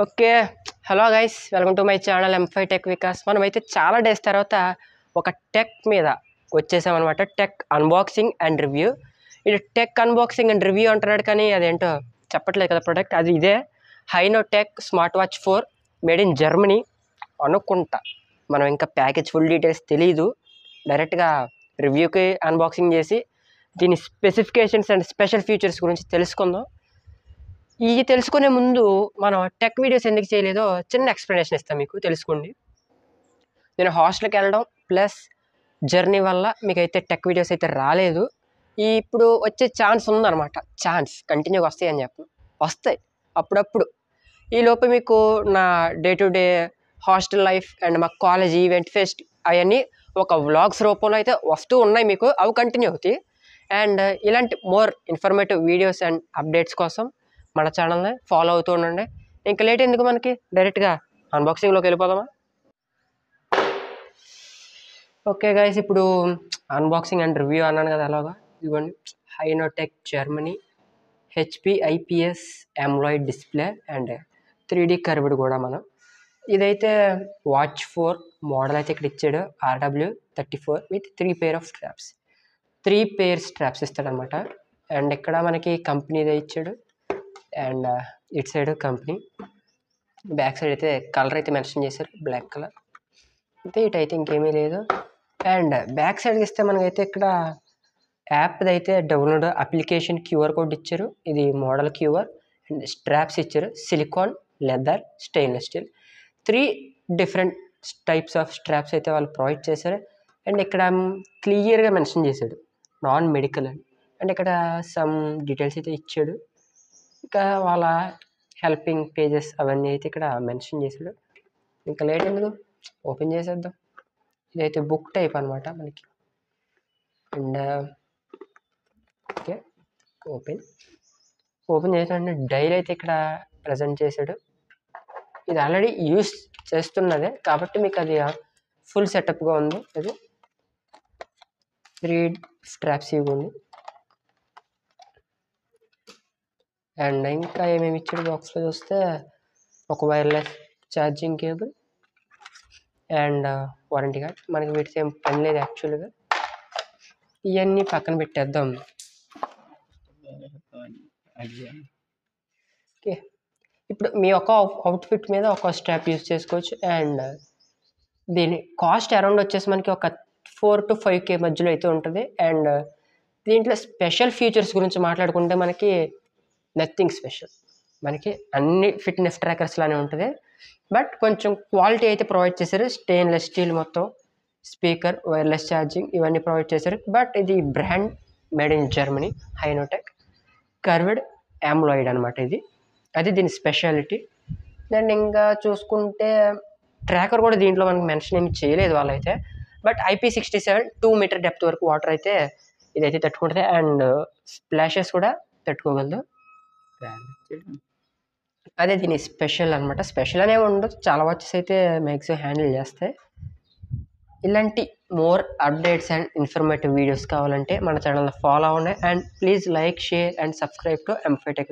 Okay. Hello guys, welcome to my channel M5 tech Vikas. మనమైతే చాలా days తర్వాత ఒక టెక్ మీద వచ్చేసామన్నమాట. Tech unboxing and review. ఇది టెక్ అన్బాక్సింగ్ అండ్ రివ్యూ అంటున్నాడు కానీ అదేంటో చెప్పట్లేదు కదా ప్రొడక్ట్. అది ఇదే Hainoteko smart watch 4 made in Germany అనుకుంటా. మనం ఇంకా ప్యాకేజ్ ఫుల్ డీటెయిల్స్ తెలీదు. డైరెక్ట్గా రివ్యూకి అన్బాక్సింగ్ చేసి దీని స్పెసిఫికేషన్స్ అండ్ స్పెషల్ ఫీచర్స్ గురించి తెలుసుకుందాం. ఈ తెలుసుకునే ముందు మనం టెక్ వీడియోస్ ఎందుకు చేయలేదో చిన్న ఎక్స్ప్లెనేషన్ ఇస్తాను మీకు, తెలుసుకోండి. నేను హాస్టల్కి వెళ్ళడం ప్లస్ జర్నీ వల్ల మీకైతే టెక్ వీడియోస్ అయితే రాలేదు. ఇప్పుడు వచ్చే ఛాన్స్ ఉందన్నమాట. ఛాన్స్ కంటిన్యూగా వస్తాయి అని చెప్పను, వస్తాయి అప్పుడప్పుడు. ఈలోపు మీకు నా day to day hostel life and మా కాలేజ్ ఈవెంట్ ఫెస్ట్ అవన్నీ ఒక వ్లాగ్స్ రూపంలో అయితే వస్తూ ఉన్నాయి మీకు. అవి కంటిన్యూ అవుతాయి. అండ్ ఇలాంటి more informative videos and updates కోసం మన ఛానల్ని ఫాలో అవుతూ ఉండండి. ఇంకా లేట్ ఎందుకు, మనకి డైరెక్ట్గా అన్బాక్సింగ్లోకి వెళ్ళిపోదామా? ఓకే గైస్, ఇప్పుడు అన్బాక్సింగ్ అండ్ రివ్యూ అన్నాను కదా, అలాగా ఇదిగోండి. Hainoteko Germany HP IPS AMOLED display and 3D curved కూడా. మనం ఇదైతే వాచ్ 4 మోడల్ అయితే ఇక్కడ ఇచ్చాడు. RW34 with 3 pair of straps. 3 pair straps ఇస్తాడనమాట. అండ్ ఇక్కడ మనకి కంపెనీదే ఇచ్చాడు. అండ్ ఇటు సైడ్ కంపెనీ, బ్యాక్ సైడ్ అయితే కలర్ అయితే మెన్షన్ చేశారు, బ్లాక్ కలర్. అయితే ఇటు అయితే ఇంకేమీ లేదు. అండ్ బ్యాక్ సైడ్కి ఇస్తే మనకైతే ఇక్కడ యాప్ది అయితే డౌన్లోడ్ అప్లికేషన్ QR కోడ్ ఇచ్చారు. ఇది మోడల్ QR. అండ్ స్ట్రాప్స్ ఇచ్చారు, silicon, leather, stainless steel. 3 different types of straps అయితే వాళ్ళు ప్రొవైడ్ చేశారు. అండ్ ఇక్కడ క్లియర్గా మెన్షన్ చేశాడు నాన్ మెడికల్ అని. అండ్ ఇక్కడ సమ్ డీటెయిల్స్ అయితే ఇచ్చాడు. ఇంకా వాళ్ళ హెల్పింగ్ పేజెస్ అవన్నీ అయితే ఇక్కడ మెన్షన్ చేశాడు. ఇంకా లేట్ ఎందుకు, ఓపెన్ చేసేద్దాం. ఇదైతే బుక్ టైప్ అనమాట మనకి. అండ్ ఓకే, ఓపెన్ చేసాడంటే డైరీ అయితే ఇక్కడ ప్రజెంట్ చేశాడు. ఇది ఆల్రెడీ యూస్ చేస్తున్నదే కాబట్టి మీకు అది ఫుల్ సెటప్గా ఉంది. అది 3 స్ట్రాప్స్ ఇవి ఉంది. అండ్ ఇంకా ఏమేమి ఇచ్చాడు బాక్స్లో చూస్తే, ఒక wireless charging cable and warranty card. మనకి వీటితో ఏం పని లేదు యాక్చువల్గా. ఇవన్నీ పక్కన పెట్టేద్దాం. ఓకే, ఇప్పుడు మీ యొక్క అవుట్ఫిట్ మీద ఒక స్ట్రాప్ యూజ్ చేసుకోవచ్చు. అండ్ దీని కాస్ట్ అరౌండ్ వచ్చేసి మనకి ఒక 4 to 5K మధ్యలో అయితే ఉంటుంది. అండ్ దీంట్లో స్పెషల్ ఫీచర్స్ గురించి మాట్లాడుకుంటే మనకి నథింగ్ స్పెషల్. మనకి అన్ని ఫిట్నెస్ ట్రాకర్స్ లానే ఉంటుంది, బట్ కొంచెం క్వాలిటీ అయితే ప్రొవైడ్ చేశారు. స్టెయిన్లెస్ స్టీల్ మొత్తం, స్పీకర్, వైర్లెస్ ఛార్జింగ్ ఇవన్నీ ప్రొవైడ్ చేశారు. బట్ ఇది brand made in Germany, Hainoteko curved AMOLED అనమాట ఇది. అది దీని స్పెషాలిటీ. దాన్ని ఇంకా చూసుకుంటే ట్రాకర్ కూడా దీంట్లో మనకి మెన్షన్ ఏమి చేయలేదు వాళ్ళైతే. బట్ IP67 2 మీటర్ డెప్త్ వరకు వాటర్ అయితే ఇదైతే తట్టుకుంటుంది. అండ్ స్ప్లాషెస్ కూడా తట్టుకోగలదు. అదే దీని స్పెషల్ అనమాట. స్పెషల్ అనే ఉండదు, చాలా వాచెస్ అయితే మ్యాక్సిమం హ్యాండిల్ చేస్తాయి. ఇలాంటి more updates and informative videos కావాలంటే మన ఛానల్ని ఫాలో అవ్వండి. And please like, share and subscribe to M5 tech.